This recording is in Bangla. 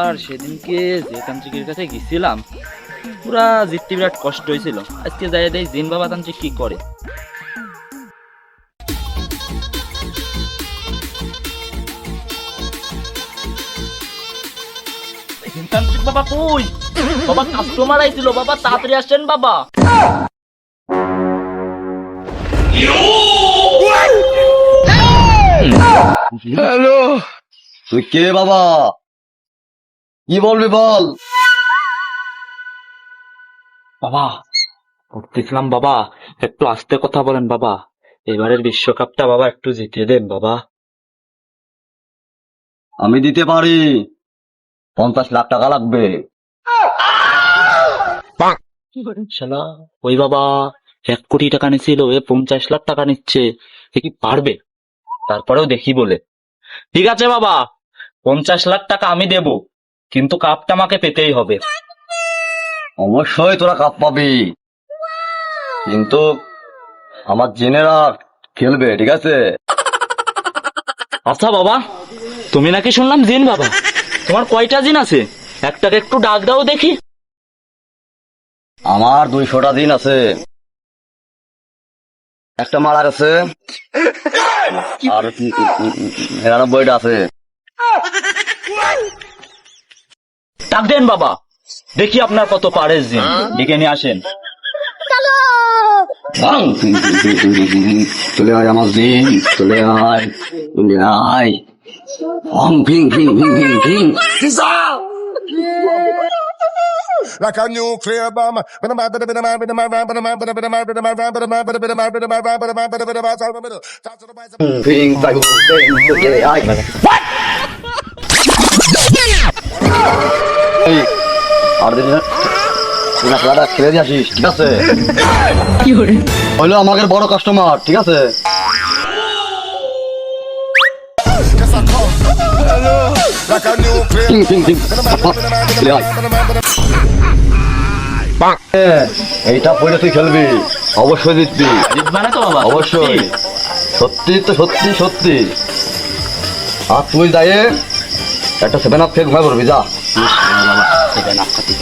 আর সেদিনকে যে তান্ত্রিকের কাছে গেছিলাম পুরা জিততে বিরাট কষ্ট হয়েছিল। আজকে যাই দেই জিন বাবা তান্ত্রিক কি করে। জিন তান্ত্রিক বাবা কই? বাবা কাস্টমার আইছিল, বাবা তাড়াতাড়ি আসেন বাবা। হ্যালো, তুই কে বাবা? কি বলবি বল। বাবা বলতেছিলাম বাবা একটু আস্তে কথা বলেন বাবা, এবারের বিশ্বকাপটা বাবা একটু জিতিয়ে দেন বাবা। আমি দিতে পারি, 50 লাখ টাকা লাগবে। শালা ওই বাবা 1 কোটি টাকা নিছিল, এ 50 লাখ টাকা নিচ্ছে, এ কি পারবে? তারপরেও দেখি বলে। ঠিক আছে বাবা, 50 লাখ টাকা আমি দেব, কিন্তু কাপটা আমাকে পেতেই হবে। অবশ্যই তোরা কাপ পাবি, কিন্তু আমার জেনেরা খেলবে, ঠিক আছে? আচ্ছা বাবা, তুমি নাকি শুনলাম জিন বাবা, তোমার কয়টা জিন আছে? একটাকে একটু ডাক দাও দেখি। আমার 200টা দিন আছে, একটা মারা গেছে আর 99টা আছে। ডাক দেন বাবা, দেখি আপনার কত পারে জিন, ডেকে নিয়ে আসেন। চলে আয় আমার দিন, চলে আয়, চলে আয়। ভিং ভিং ভিং ভিং ভিং। Like a nuclear bomb. ভিং তাই চলে আয়। এই, আর দিন না খেলাটা খেলে দিয়ে আসিস, ঠিক আছে? হইলো আমাদের বড় কাস্টমার, ঠিক আছে? Like a nuclear. ভিং ভিং ভিং। চলে আয়। এইটা পড়ে তুই খেলবি, অবশ্যই জিতবি, জিতবা না তো বাবা? অবশ্যই। সত্যি তো, সত্যি সত্যি। আর তুই যাইয়ে একটা 7 আপ ফেক ভয় করবি, যা। বাবা 7 আপ খাতি